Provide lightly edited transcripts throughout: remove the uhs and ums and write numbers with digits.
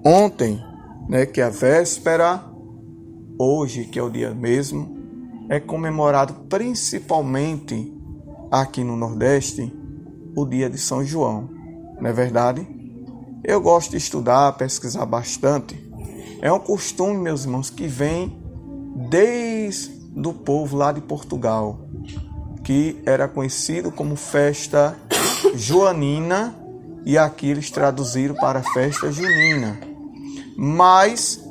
ontem, né, que é a véspera, hoje, que é o dia mesmo, é comemorado principalmente aqui no Nordeste o dia de São João, não é verdade? Eu gosto de estudar, pesquisar bastante. É um costume, meus irmãos, que vem desde o povo lá de Portugal, que era conhecido como festa joanina, e aqui eles traduziram para festa junina. Mas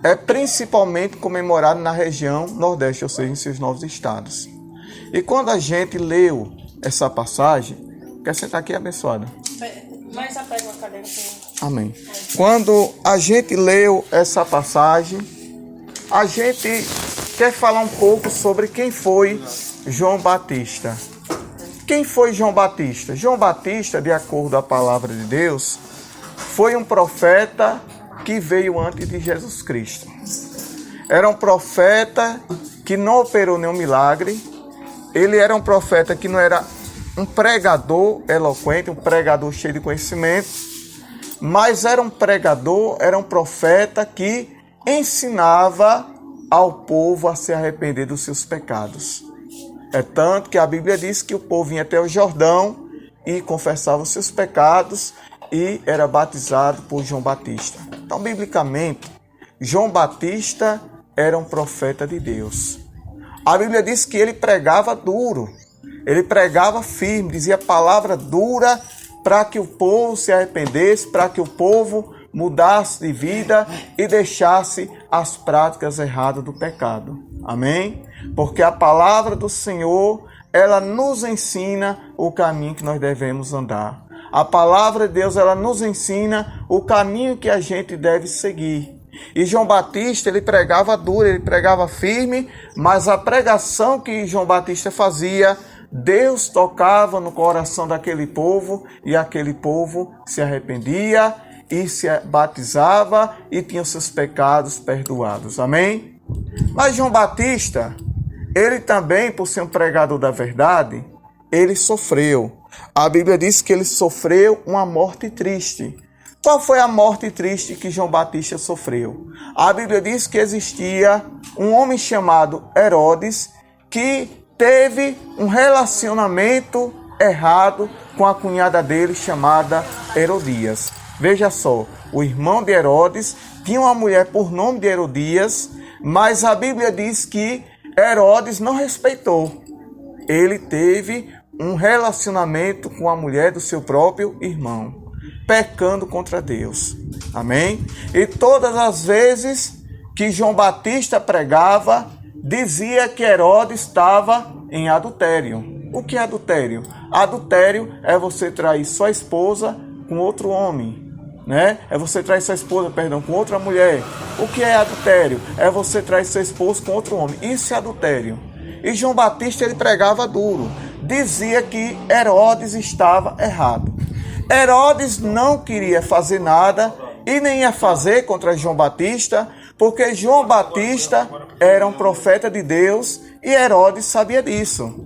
é principalmente comemorado na região Nordeste, ou seja, em seus 9 estados. E quando a gente leu essa passagem, quer sentar aqui, abençoada? Mas apega uma cadeira com... Amém. Quando a gente leu essa passagem, a gente quer falar um pouco sobre quem foi João Batista. Quem foi João Batista? João Batista, de acordo com a palavra de Deus, foi um profeta que veio antes de Jesus Cristo. Era um profeta que não operou nenhum milagre. Ele era um profeta que não era um pregador eloquente, um pregador cheio de conhecimento, mas era um pregador, era um profeta que ensinava ao povo a se arrepender dos seus pecados. É tanto que a Bíblia diz que o povo vinha até o Jordão e confessava os seus pecados e era batizado por João Batista. Então, biblicamente, João Batista era um profeta de Deus. A Bíblia diz que ele pregava duro, ele pregava firme, dizia palavra dura para que o povo se arrependesse, para que o povo mudasse de vida e deixasse as práticas erradas do pecado. Amém? Porque a palavra do Senhor, ela nos ensina o caminho que nós devemos andar. A palavra de Deus, ela nos ensina o caminho que a gente deve seguir. E João Batista, ele pregava duro, ele pregava firme, mas a pregação que João Batista fazia, Deus tocava no coração daquele povo e aquele povo se arrependia e se batizava e tinha seus pecados perdoados. Amém? Mas João Batista, ele também, por ser um pregador da verdade, ele sofreu. A Bíblia diz que ele sofreu uma morte triste. Qual foi a morte triste que João Batista sofreu? A Bíblia diz que existia um homem chamado Herodes que teve um relacionamento errado com a cunhada dele chamada Herodias. Veja só, o irmão de Herodes tinha uma mulher por nome de Herodias, mas a Bíblia diz que Herodes não respeitou. Ele teve um relacionamento com a mulher do seu próprio irmão, pecando contra Deus. Amém? E todas as vezes que João Batista pregava, dizia que Herodes estava em adultério. O que é adultério? Adultério é você trair sua esposa com outro homem, né? É você trair sua esposa, com outra mulher. O que é adultério? É você trair seu esposo com outro homem. Isso é adultério. E João Batista, ele pregava duro. Dizia que Herodes estava errado. Herodes não queria fazer nada e nem ia fazer contra João Batista, porque João Batista era um profeta de Deus e Herodes sabia disso.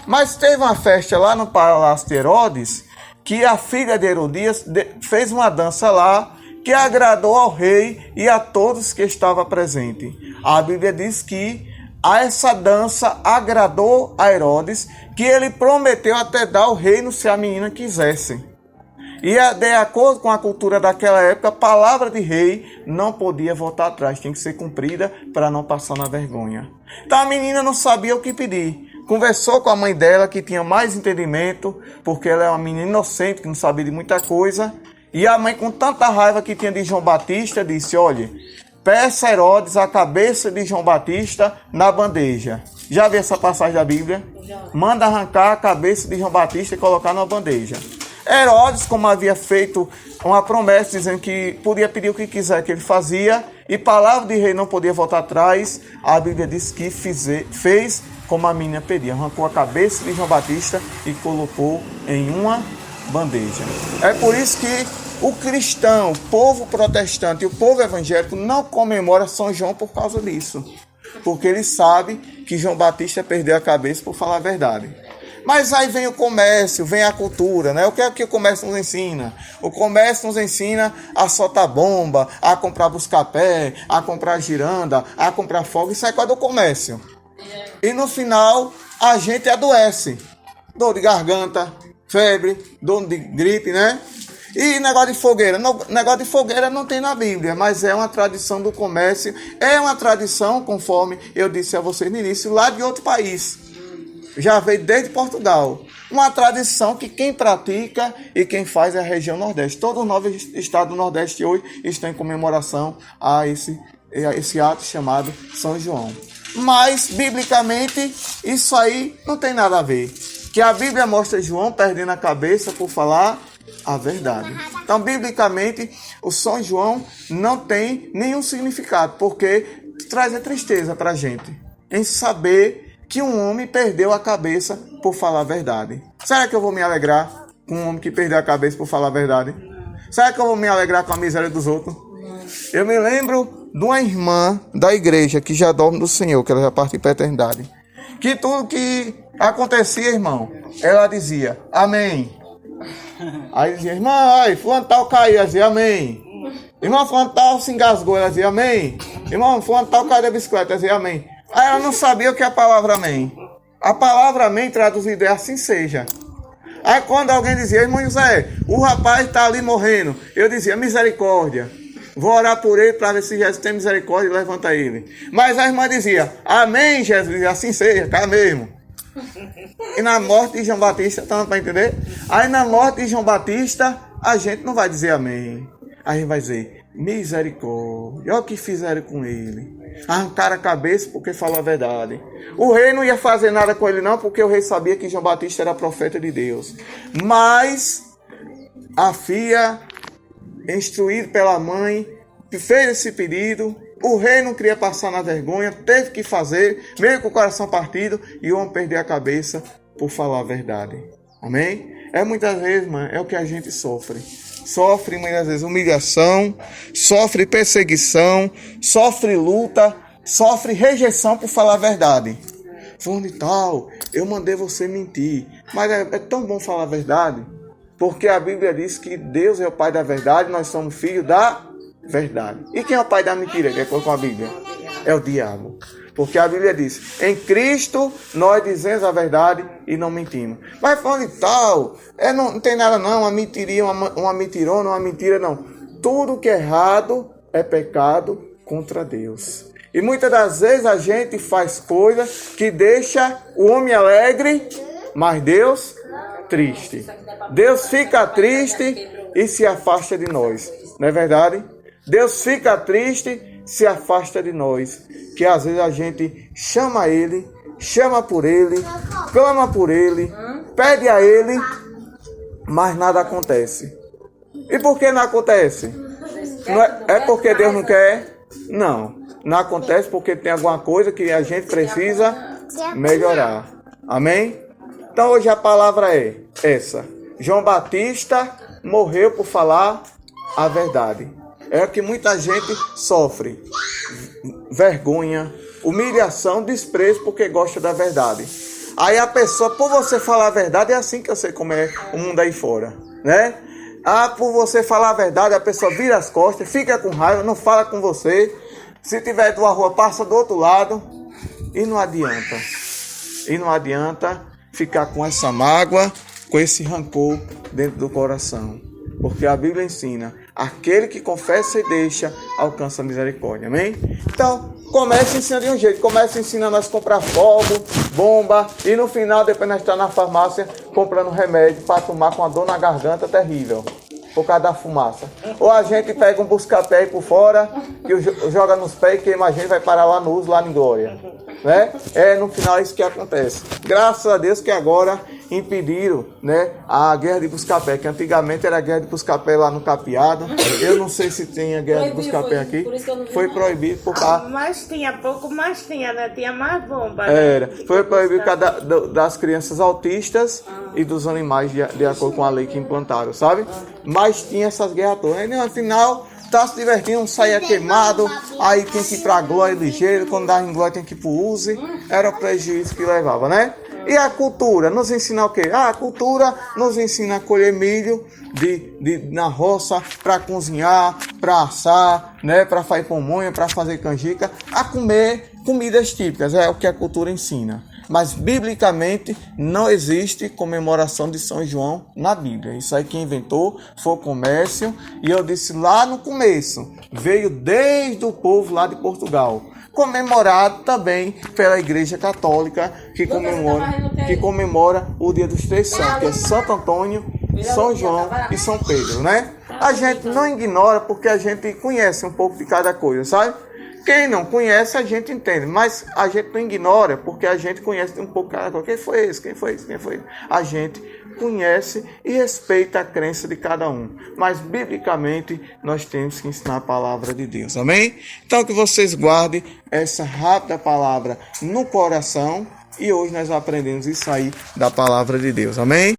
Mas teve uma festa lá no palácio de Herodes, que a filha de Herodias fez uma dança lá que agradou ao rei e a todos que estavam presentes. A Bíblia diz que essa dança agradou a Herodes, que ele prometeu até dar ao reino se a menina quisesse. E de acordo com a cultura daquela época, a palavra de rei não podia voltar atrás, tinha que ser cumprida para não passar na vergonha. Então a menina não sabia o que pedir. Conversou com a mãe dela, que tinha mais entendimento, porque ela é uma menina inocente, que não sabia de muita coisa. E a mãe, com tanta raiva que tinha de João Batista, disse: olha, peça a Herodes a cabeça de João Batista na bandeja. Já viu essa passagem da Bíblia? Manda arrancar a cabeça de João Batista e colocar na bandeja. Herodes, como havia feito uma promessa dizendo que podia pedir o que quiser que ele fazia, e palavra de rei não podia voltar atrás, a Bíblia diz que fez como a menina pedia, arrancou a cabeça de João Batista e colocou em uma bandeja. É por isso que o cristão, o povo protestante e o povo evangélico não comemora São João por causa disso, porque ele sabe que João Batista perdeu a cabeça por falar a verdade. Mas aí vem o comércio, vem a cultura, né? O que é que o comércio nos ensina? O comércio nos ensina a soltar bomba, a comprar busca-pé, a comprar giranda, a comprar fogo. Isso é coisa do comércio. E no final, a gente adoece. Dor de garganta, febre, dor de gripe, né? E negócio de fogueira. Negócio de fogueira não tem na Bíblia, mas é uma tradição do comércio. É uma tradição, conforme eu disse a vocês no início, lá de outro país. Já veio desde Portugal. Uma tradição que quem pratica e quem faz é a região Nordeste. Todos os 9 estados do Nordeste hoje estão em comemoração a esse ato chamado São João. Mas, biblicamente, isso aí não tem nada a ver. Que a Bíblia mostra João perdendo a cabeça por falar a verdade. Então, biblicamente, o São João não tem nenhum significado, porque traz a tristeza para a gente em saber que um homem perdeu a cabeça por falar a verdade. Será que eu vou me alegrar com um homem que perdeu a cabeça por falar a verdade? Será que eu vou me alegrar com a miséria dos outros? Eu me lembro de uma irmã da igreja que já dorme do Senhor, que ela já partiu para a eternidade. Que tudo que acontecia, irmão, ela dizia, amém. Aí dizia, irmão, ai, fulano tal caiu, ela dizia, amém. Irmão, fulano tal se engasgou, ela dizia, amém. Irmão, fulano tal caiu da bicicleta, ela dizia, amém. Aí ela não sabia o que é a palavra amém. A palavra amém traduzida é assim seja. Aí quando alguém dizia, irmão José, o rapaz está ali morrendo, eu dizia, misericórdia. Vou orar por ele para ver se Jesus tem misericórdia e levanta ele. Mas a irmã dizia, amém, Jesus, assim seja, tá mesmo. E na morte de João Batista, tá para entender? Aí na morte de João Batista, a gente não vai dizer amém. A gente vai dizer, misericórdia, olha o que fizeram com ele. Arrancaram a cabeça porque falou a verdade. O rei não ia fazer nada com ele não, porque o rei sabia que João Batista era profeta de Deus. Mas a filha, instruída pela mãe, fez esse pedido. O rei não queria passar na vergonha, teve que fazer, meio com o coração partido, e o homem perdeu a cabeça por falar a verdade. Amém? Muitas vezes, mano, é o que a gente sofre. Sofre muitas vezes humilhação, sofre perseguição, sofre luta, sofre rejeição por falar a verdade. Fulano e tal, eu mandei você mentir. Mas é tão bom falar a verdade, porque a Bíblia diz que Deus é o Pai da verdade, nós somos filhos da verdade. E quem é o pai da mentira, de acordo com a Bíblia? É o diabo. Porque a Bíblia diz, em Cristo nós dizemos a verdade e não mentimos. Mas falando de tal, não tem nada não, uma mentiria, uma mentirona, uma mentira não. Tudo que é errado é pecado contra Deus. E muitas das vezes a gente faz coisas que deixa o homem alegre, mas Deus triste. Deus fica triste e se afasta de nós. Não é verdade? Deus fica triste, se afasta de nós. Que às vezes a gente chama Ele, chama por Ele, clama por Ele, pede a Ele, mas nada acontece. E por que não acontece? Não é porque Deus não quer? Não. Não acontece porque tem alguma coisa que a gente precisa melhorar. Amém? Então hoje a palavra é essa. João Batista morreu por falar a verdade. É o que muita gente sofre. Vergonha, humilhação, desprezo porque gosta da verdade. Aí a pessoa, por você falar a verdade, é assim que eu sei como é o mundo aí fora, né? Por você falar a verdade, a pessoa vira as costas, fica com raiva, não fala com você. Se tiver de uma rua, passa do outro lado e não adianta. E não adianta ficar com essa mágoa, com esse rancor dentro do coração. Porque a Bíblia ensina, aquele que confessa e deixa, alcança a misericórdia. Amém? Então, comece ensinando de um jeito. Comece ensinando nós a comprar fogo, bomba. E no final, depois nós estamos na farmácia comprando remédio para tomar com a dor na garganta terrível. Por causa da fumaça. Ou a gente pega um busca-pé aí por fora, que joga nos pés e queima a gente, vai parar lá no uso, lá em glória. Né? No final é isso que acontece. Graças a Deus que agora impediram, né, a guerra de busca-pé, que antigamente era a guerra de busca-pé lá no Capeado. Eu não sei se tem a guerra de busca-pé aqui. Foi proibido por causa... Mas tinha pouco, mas tinha, né? Tinha mais bomba. Né? Era. Foi proibido por causa das crianças autistas e dos animais de acordo com a lei que implantaram, sabe? Mas tinha essas guerras todas. E no final... Tá se divertindo, saía queimado, aí tem que ir pra glória ligeiro, quando dá em glória tem que ir pro use, era o prejuízo que levava, né? E a cultura nos ensina o quê? A cultura nos ensina a colher milho na roça, para cozinhar, para assar, né? Para fazer pamonha, para fazer canjica, a comer comidas típicas. É o que a cultura ensina. Mas, biblicamente, não existe comemoração de São João na Bíblia. Isso aí quem inventou foi o comércio. E eu disse lá no começo, veio desde o povo lá de Portugal. Comemorado também pela Igreja Católica, que comemora o Dia dos Três Santos, que é Santo Antônio, São João e São Pedro, né? A gente não ignora porque a gente conhece um pouco de cada coisa, sabe? Quem não conhece, a gente entende, mas a gente não ignora porque a gente conhece um pouco cada coisa. Quem foi esse? Quem foi esse? Quem foi esse? A gente conhece e respeita a crença de cada um. Mas, biblicamente, nós temos que ensinar a palavra de Deus. Amém? Então, que vocês guardem essa rápida palavra no coração. E hoje nós aprendemos isso aí da palavra de Deus. Amém?